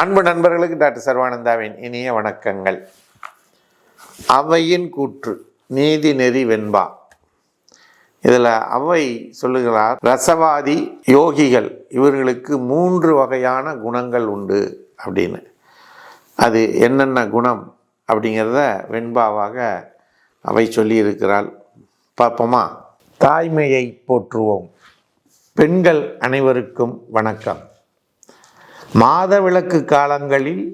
அன்பு நண்பர்களுக்கு டாக்டர் சர்வானந்தாவின் இனிய வணக்கங்கள். அவையின் கூற்று நீதி நெறி வெண்பா. இதில் அவை சொல்லுகிறார், ரசவாதி யோகிகள் இவர்களுக்கு 3 வகையான குணங்கள் உண்டு அப்படின்னு. அது என்னென்ன குணம் அப்படிங்கிறத வெண்பாவாக அவை சொல்லி இருக்கிறாள். பார்ப்போமா? தாய்மையை போற்றுவோம். பெண்கள் அனைவருக்கும் வணக்கம். மாதவிலக்கு காலங்களில்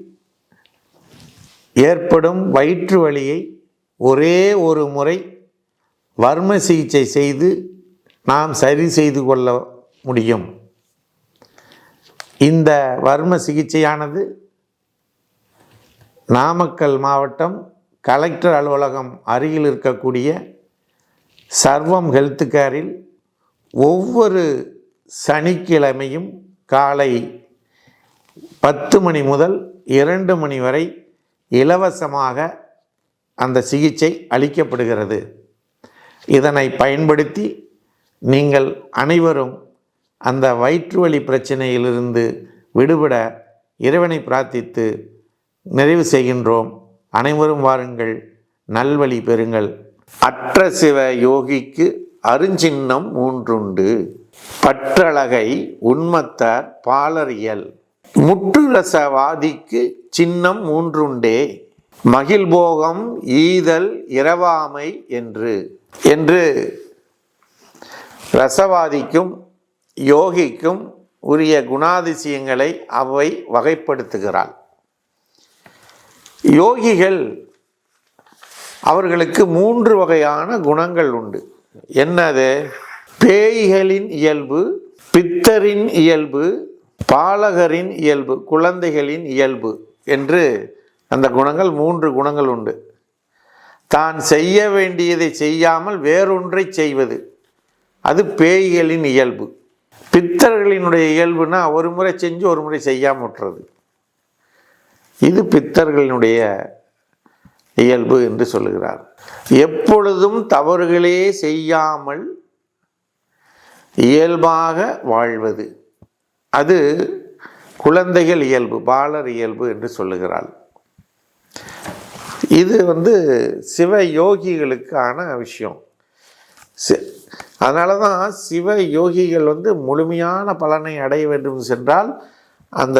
ஏற்படும் வயிற்று வலியை ஒரே ஒரு முறை வர்ம சிகிச்சை செய்து நாம் சரி செய்து கொள்ள முடியும். இந்த வர்ம சிகிச்சையானது நாமக்கல் மாவட்டம் கலெக்டர் அலுவலகம் அருகில் இருக்கக்கூடிய சர்வம் ஹெல்த் கேரில் ஒவ்வொரு சனிக்கிழமையும் காலை 10 மணி முதல் 2 மணி வரை இலவசமாக அந்த சிகிச்சை அளிக்கப்படுகிறது. இதனை பயன்படுத்தி நீங்கள் அனைவரும் அந்த வயிற்றுவலி பிரச்சனையிலிருந்து விடுபட இறைவனை பிரார்த்தித்து நிறைவு செய்கின்றோம். அனைவரும் வாருங்கள், நல்வழி பெறுங்கள். அற்ற சிவ யோகிக்கு அருஞ்சின்னம் 3 உண்டு. பற்றழகை உண்மத்தார் பாலறியல். முற்றுரசவாதிக்கு சின்னம் 3 உண்டே. மகிழ்போகம் ஈதல் இரவாமை என்று ரசவாதிக்கும் யோகிக்கும் உரிய குணாதிசயங்களை அவை வகைப்படுத்துகிறாள். யோகிகள் அவர்களுக்கு 3 வகையான குணங்கள் உண்டு. என்னது? பேய்களின் இயல்பு, பித்தரின் இயல்பு, பாலகரின் இயல்பு, குழந்தைகளின் இயல்பு என்று அந்த குணங்கள் 3 குணங்கள் உண்டு. தான் செய்ய வேண்டியதை செய்யாமல் வேறொன்றை செய்வது, அது பேய்களின் இயல்பு. பித்தர்களினுடைய இயல்புனா ஒரு முறை செஞ்சு ஒரு முறை செய்யாமல் விட்டுறது, இது பித்தர்களினுடைய இயல்பு என்று சொல்லுகிறார். எப்பொழுதும் தவறுகளே செய்யாமல் இயல்பாக வாழ்வது, அது குழந்தைகள் இயல்பு, பாலர் இயல்பு என்று சொல்லுகிறாள். இது சிவ யோகிகளுக்கான விஷயம். அதனால தான் சிவ யோகிகள் முழுமையான பலனை அடைய வேண்டும் சென்றால் அந்த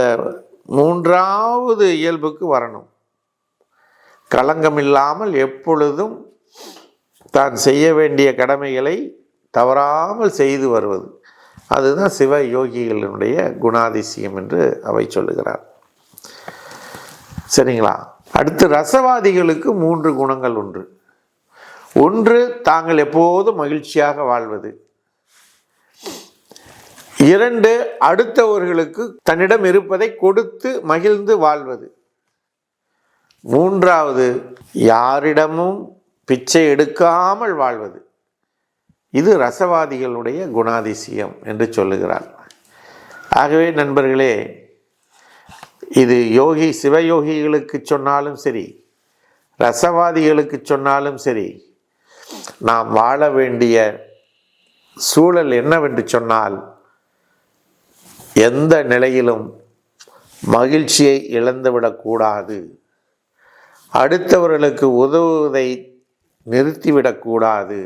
3வது இயல்புக்கு வரணும். களங்கம் இல்லாமல் எப்பொழுதும் தான் செய்ய வேண்டிய கடமைகளை தவறாமல் செய்து வருவது, அதுதான் சிவ யோகிகளினுடைய குணாதிசயம் என்று அவை சொல்லுகிறார். சரிங்களா? அடுத்து ரசவாதிகளுக்கு 3 குணங்கள் உண்டு. ஒன்று, தாங்கள் எப்போதும் மகிழ்ச்சியாக வாழ்வது. 2, அடுத்தவர்களுக்கு தன்னிடம் இருப்பதை கொடுத்து மகிழ்ந்து வாழ்வது. 3வது, யாரிடமும் பிச்சை எடுக்காமல் வாழ்வது. இது ரசவாதிகளுடைய குணாதிசயம் என்று சொல்லுகிறார். ஆகவே நண்பர்களே, இது சிவயோகிகளுக்கு சொன்னாலும் சரி, ரசவாதிகளுக்கு சொன்னாலும் சரி, நாம் வாழ வேண்டிய சூழல் என்னவென்று சொன்னால், எந்த நிலையிலும் மகிழ்ச்சியை இழந்துவிடக்கூடாது, அடுத்தவர்களுக்கு உதவுவதை நிறுத்திவிடக்கூடாது,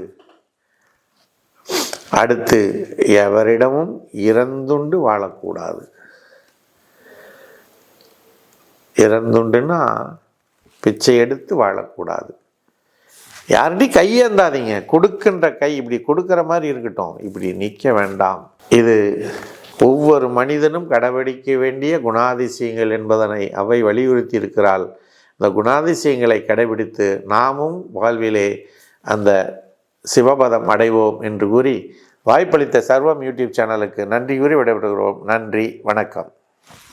அடுத்து எவரிடமும் இறந்துண்டு வாழக்கூடாது. இறந்துண்டுன்னா பிச்சை எடுத்து வாழக்கூடாது. யார்கிட்டையும் கையேந்தாதீங்க. கொடுக்கின்ற கை இப்படி கொடுக்கிற மாதிரி இருக்கட்டும், இப்படி நிற்க வேண்டாம். இது ஒவ்வொரு மனிதனும் கடைபிடிக்க வேண்டிய குணாதிசயங்கள் என்பதனை அவை வலியுறுத்தி இருக்கிறாள். இந்த குணாதிசயங்களை கடைபிடித்து நாமும் வாழ்விலே அந்த சிவபதம் அடைவோம் என்று கூறி வாய்ப்பளித்த சர்வம் யூடியூப் சேனலுக்கு நன்றி கூறி விடைபெறுகிறோம். நன்றி, வணக்கம்.